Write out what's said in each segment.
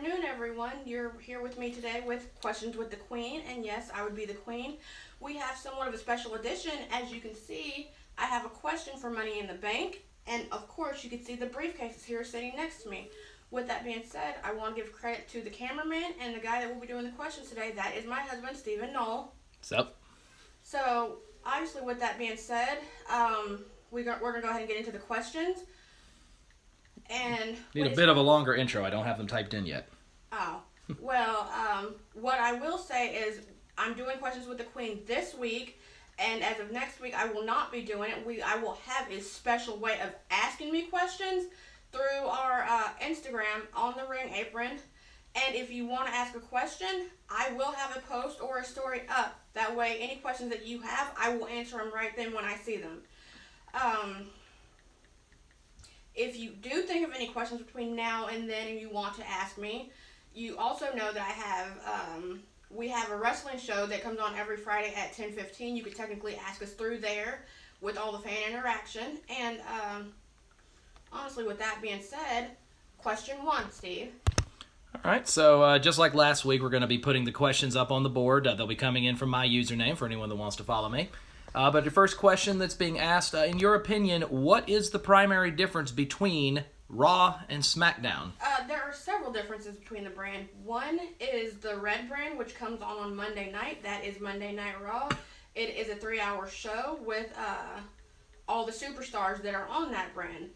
afternoon, everyone. You're here with me today with Questions with the Queen, and yes, I would be the Queen. We have somewhat of a special edition. As you can see, I have a question for Money in the Bank, and of course, you can see the briefcases here sitting next to me. With that being said, I want to give credit to the cameraman and the guy that will be doing the questions today. That is my husband, Stephen Knoll. What's up? So, obviously, with that being said, we're going to go ahead and get into the questions. And Need a bit of a longer intro. I don't have them typed in yet. Oh, well, what I will say is I'm doing Questions with the Queen this week, and as of next week, I will not be doing it. I will have a special way of asking me questions through our Instagram on the Ring Apron. And if you want to ask a question, I will have a post or a story up. That way, any questions that you have, I will answer them right then when I see them. If you do think of any questions between now and then and you want to ask me, you also know that we have a wrestling show that comes on every Friday at 10:15. You could technically ask us through there with all the fan interaction. And honestly, with that being said, question 1, Steve. All right, so just like last week, we're going to be putting the questions up on the board. They'll be coming in from my username for anyone that wants to follow me. But the first question that's being asked, in your opinion, what is the primary difference between Raw and Smackdown? There are several differences between the brand. One is the red brand, which comes on Monday night. That is Monday Night Raw. It is a 3-hour show with all the superstars that are on that brand.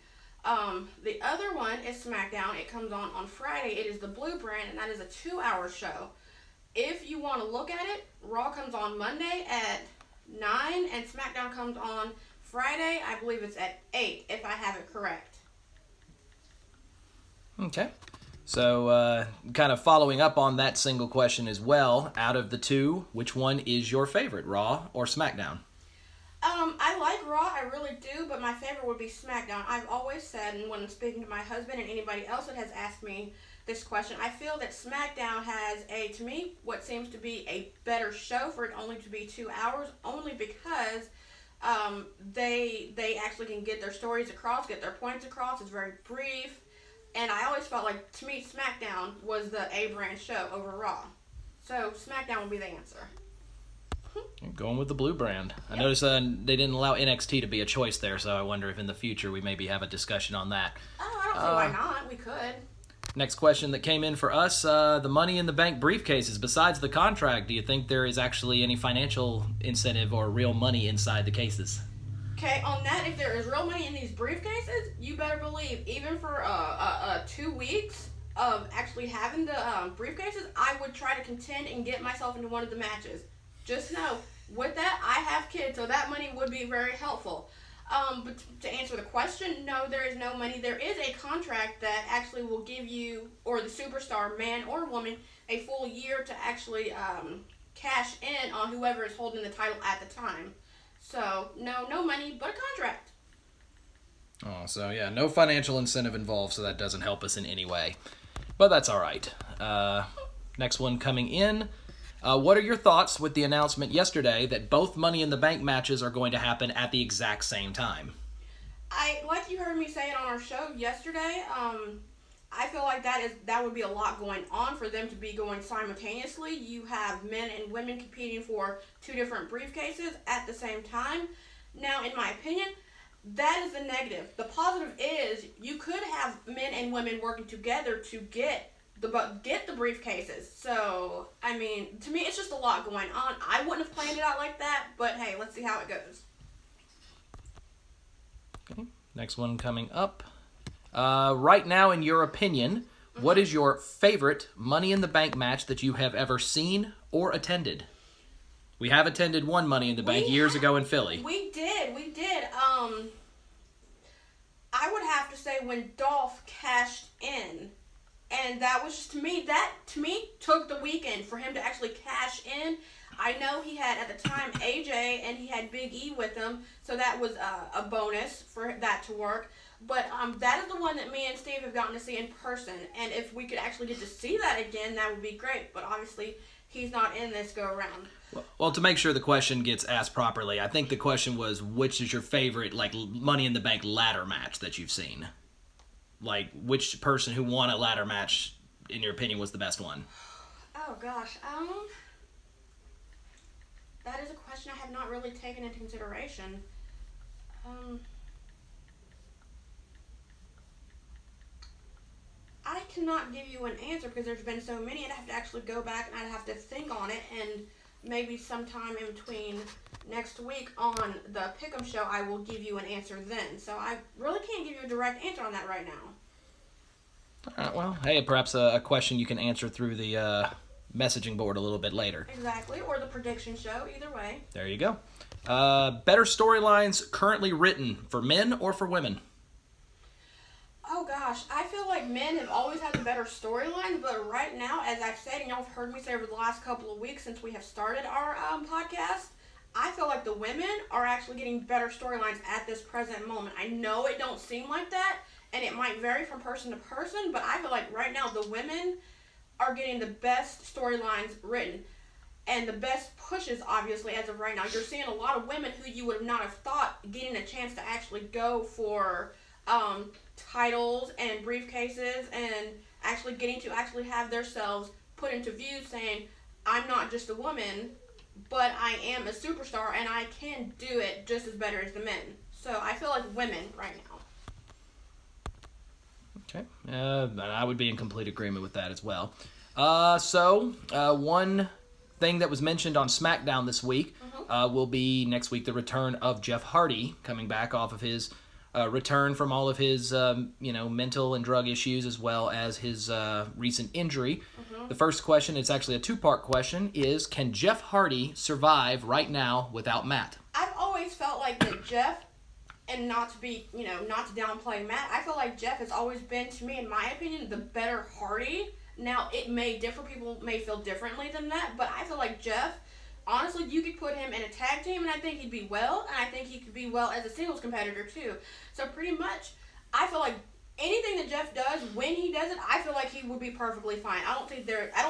The other one is Smackdown. It comes on Friday. It is the blue brand, and that is a 2-hour show. If you want to look at it, Raw comes on Monday at 9, and Smackdown comes on Friday. I believe it's at 8, if I have it correct. Okay. So, kind of following up on that single question as well, out of the two, which one is your favorite, Raw or Smackdown? I like Raw, I really do, but my favorite would be Smackdown. I've always said, and when I'm speaking to my husband and anybody else that has asked me this question, I feel that Smackdown has to me, what seems to be a better show for it only to be 2 hours, only because they actually can get their stories across, get their points across. It's very brief, and I always felt like, to me, Smackdown was the A-brand show over Raw. So Smackdown would be the answer. You're going with the blue brand. Yep. I noticed they didn't allow NXT to be a choice there, so I wonder if in the future we maybe have a discussion on that. Oh, I don't see why not. We could. Next question that came in for us, the Money in the Bank briefcases. Besides the contract, do you think there is actually any financial incentive or real money inside the cases? Okay, on that, if there is real money in these briefcases, you better believe, even for 2 weeks of actually having the briefcases, I would try to contend and get myself into one of the matches. Just know, with that, I have kids, so that money would be very helpful. But to answer the question, no, there is no money. There is a contract that actually will give you, or the superstar, man or woman, a full year to actually cash in on whoever is holding the title at the time. So, no money, but a contract. Oh, so yeah, no financial incentive involved, so that doesn't help us in any way. But that's all right. Next one coming in. What are your thoughts with the announcement yesterday that both Money in the Bank matches are going to happen at the exact same time? Like you heard me say it on our show yesterday, I feel like that would be a lot going on for them to be going simultaneously. You have men and women competing for 2 different briefcases at the same time. Now, in my opinion, that is the negative. The positive is you could have men and women working together to get the briefcases. So, I mean, to me, it's just a lot going on. I wouldn't have planned it out like that, but hey, let's see how it goes. Okay, next one coming up. Right now, in your opinion, what is your favorite Money in the Bank match that you have ever seen or attended? We have attended one Money in the Bank years ago in Philly. We did. I would have to say when Dolph cashed in. And that was just, to me, took the weekend for him to actually cash in. I know he had, at the time, AJ, and he had Big E with him, so that was a bonus for that to work. But that is the one that me and Steve have gotten to see in person. And if we could actually get to see that again, that would be great. But obviously, he's not in this go-around. Well, to make sure the question gets asked properly, I think the question was, which is your favorite, Money in the Bank ladder match that you've seen? Like, which person who won a ladder match in your opinion, was the best one? Oh gosh, that is a question I have not really taken into consideration. I cannot give you an answer because there's been so many. I'd have to actually go back and I'd have to think on it, and maybe sometime in between next week on the Pick'em show, I will give you an answer then. So I really can't give you a direct answer on that right now. Well, hey, perhaps a question you can answer through the messaging board a little bit later. Exactly, or the prediction show, either way. There you go. Better storylines currently written for men or for women? Oh gosh, I feel like men have always had the better storylines, but right now, as I've said, and y'all have heard me say over the last couple of weeks since we have started our podcast, I feel like the women are actually getting better storylines at this present moment. I know it don't seem like that, and it might vary from person to person, but I feel like right now the women are getting the best storylines written. And the best pushes, obviously, as of right now. You're seeing a lot of women who you would not have thought getting a chance to actually go for titles and briefcases and actually getting to actually have themselves put into view saying, I'm not just a woman, but I am a superstar and I can do it just as better as the men. So I feel like women right now. Okay. I would be in complete agreement with that as well. One thing that was mentioned on Smackdown this week will be next week the return of Jeff Hardy, coming back off of his return from all of his mental and drug issues as well as his recent injury. The first question, it's actually a two-part question, is can Jeff Hardy survive right now without Matt? I've always felt like that Jeff, and not to be, not to downplay Matt, I feel like Jeff has always been, to me, in my opinion, the better Hardy. Now, it may differ. People may feel differently than that, but I feel like Jeff, honestly, you could put him in a tag team, and I think he'd be well, and I think he could be well as a singles competitor, too. So, pretty much, I feel like anything that Jeff does, when he does it, I feel like he would be perfectly fine. I don't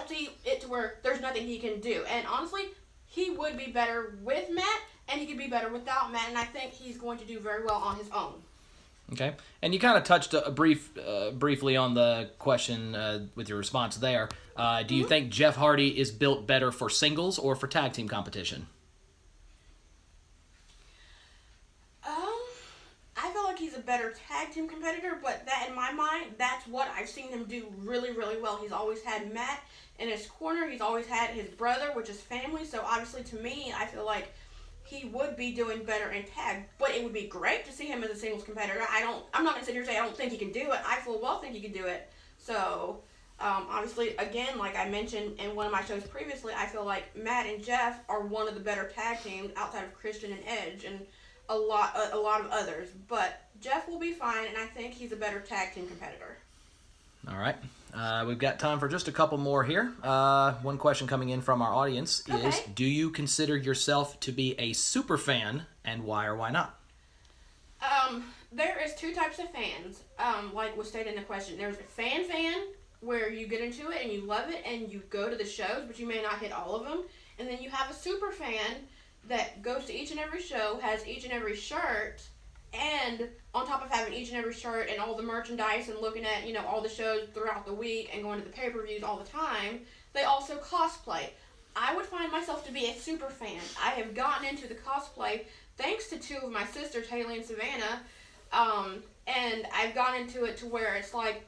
see it to where there's nothing he can do. And, honestly, he would be better with Matt, and he could be better without Matt, and I think he's going to do very well on his own. Okay, and you kind of touched briefly on the question with your response there. Do you think Jeff Hardy is built better for singles or for tag team competition? I feel like he's a better tag team competitor, but that, in my mind, that's what I've seen him do really, really well. He's always had Matt in his corner. He's always had his brother, which is family. So, obviously, to me, I feel like he would be doing better in tag, but it would be great to see him as a singles competitor. I'm not going to sit here and say I don't think he can do it. I full well think he can do it. So, obviously, again, like I mentioned in one of my shows previously, I feel like Matt and Jeff are one of the better tag teams outside of Christian and Edge and a lot of others. But Jeff will be fine, and I think he's a better tag team competitor. All right. We've got time for just a couple more here. One question coming in from our audience is, do you consider yourself to be a super fan, and why or why not? There is two types of fans, like was stated in the question. There's a fan, where you get into it and you love it and you go to the shows, but you may not hit all of them. And then you have a super fan that goes to each and every show, has each and every shirt, and on top of having each and every shirt and all the merchandise and looking at, all the shows throughout the week and going to the pay-per-views all the time, they also cosplay. I would find myself to be a super fan. I have gotten into the cosplay thanks to two of my sisters, Haley and Savannah, and I've gotten into it to where it's like,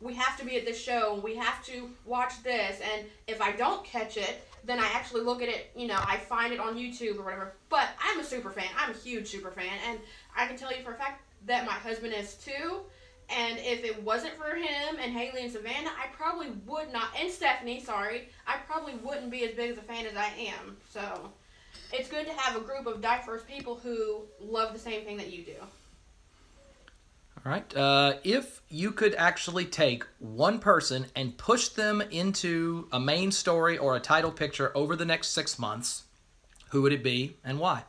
we have to be at this show, we have to watch this, and if I don't catch it, then I actually look at it, I find it on YouTube or whatever. But I'm a super fan. I'm a huge super fan. And I can tell you for a fact that my husband is too. And if it wasn't for him and Haley and Savannah, I probably would not, and Stephanie, sorry, I probably wouldn't be as big as a fan as I am. So it's good to have a group of diverse people who love the same thing that you do. All right. If you could actually take one person and push them into a main story or a title picture over the next 6 months, who would it be and why?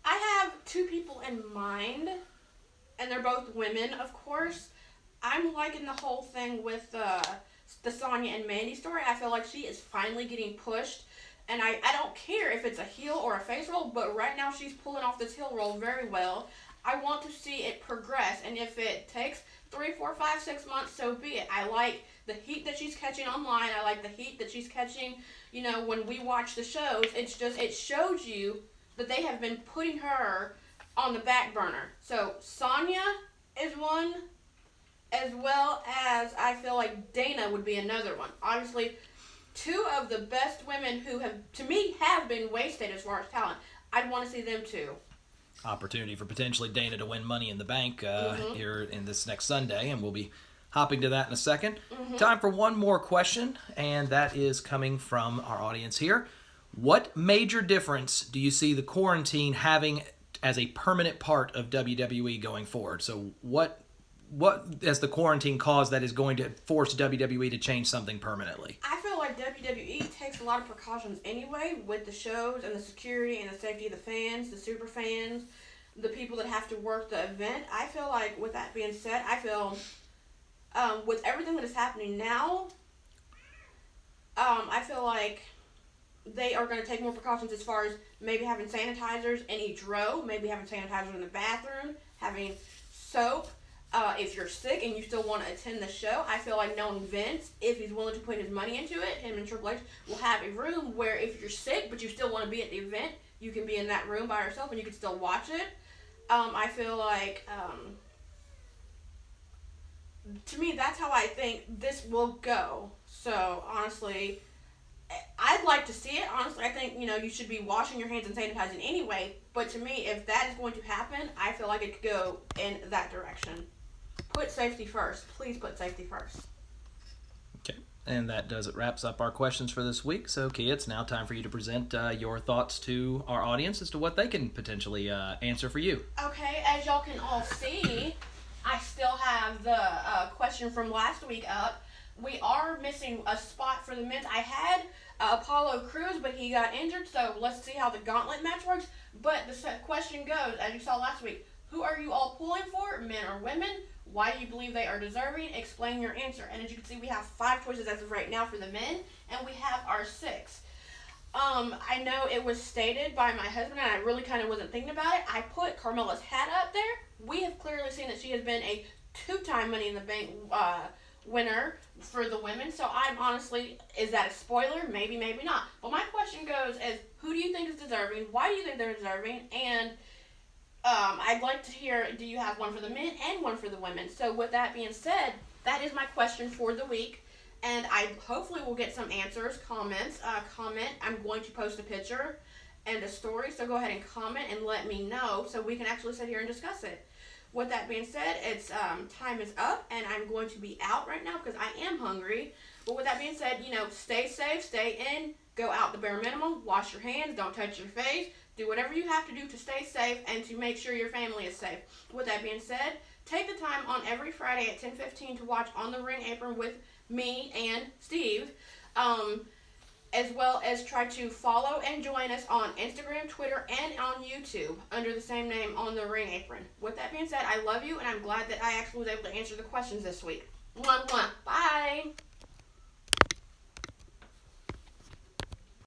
I have two people in mind, and they're both women, of course. I'm liking the whole thing with the Sonya and Mandy story. I feel like she is finally getting pushed, and I don't care if it's a heel or a face role, but right now she's pulling off this heel role very well. I want to see it progress, and if it takes 3, 4, 5, 6 months, so be it. I like the heat that she's catching online. I like the heat that she's catching, when we watch the shows. It's just, it shows you that they have been putting her on the back burner. So Sonya is one, as well as I feel like Dana would be another one. Obviously, two of the best women who have, to me, have been wasted as far as talent. I'd want to see them too. Opportunity for potentially Dana to win Money in the Bank here in this next Sunday, and we'll be hopping to that in a second. Time for one more question, and that is coming from our audience here. What major difference do you see the quarantine having as a permanent part of WWE going forward? So what has the quarantine caused that is going to force WWE to change something permanently? I feel like WWE takes a lot of precautions anyway with the shows and the security and the safety of the fans, the super fans, the people that have to work the event. I feel like, with that being said, with everything that is happening now, I feel like they are going to take more precautions as far as maybe having sanitizers in each row, maybe having sanitizers in the bathroom, having soap. If you're sick and you still want to attend the show, I feel like knowing Vince, if he's willing to put his money into it, him and Triple H will have a room where if you're sick but you still want to be at the event, you can be in that room by yourself and you can still watch it. I feel like, to me, that's how I think this will go. So, honestly, I'd like to see it. Honestly, I think, you should be washing your hands and sanitizing anyway. But to me, if that is going to happen, I feel like it could go in that direction. Put safety first. Please put safety first. Okay, and that does it. Wraps up our questions for this week. So, Kia, it's now time for you to present your thoughts to our audience as to what they can potentially answer for you. Okay, as y'all can all see, I still have the question from last week up. We are missing a spot for the men's. I had Apollo Crews, but he got injured, so let's see how the gauntlet match works. But the question goes, as you saw last week, who are you all pulling for, men or women? Why do you believe they are deserving? Explain your answer. And as you can see, we have 5 choices as of right now for the men, and we have our 6. I know it was stated by my husband, and I really kind of wasn't thinking about it. I put Carmella's hat up there. We have clearly seen that she has been a 2-time Money in the Bank winner for the women. So I'm honestly, is that a spoiler? Maybe, maybe not. But my question goes is, who do you think is deserving? Why do you think they're deserving? And I'd like to hear, do you have one for the men and one for the women? So with that being said, that is my question for the week. And I hopefully will get some answers, comments. I'm going to post a picture and a story. So go ahead and comment and let me know so we can actually sit here and discuss it. With that being said, it's time is up, and I'm going to be out right now because I am hungry. But with that being said, stay safe, stay in, go out the bare minimum, wash your hands, don't touch your face, do whatever you have to do to stay safe and to make sure your family is safe. With that being said, take the time on every Friday at 10:15 to watch On the Ring Apron with me and Steve. As well as try to follow and join us on Instagram, Twitter, and on YouTube under the same name, On the Ring Apron. With that being said, I love you, and I'm glad that I actually was able to answer the questions this week. Mwah, mwah. Bye!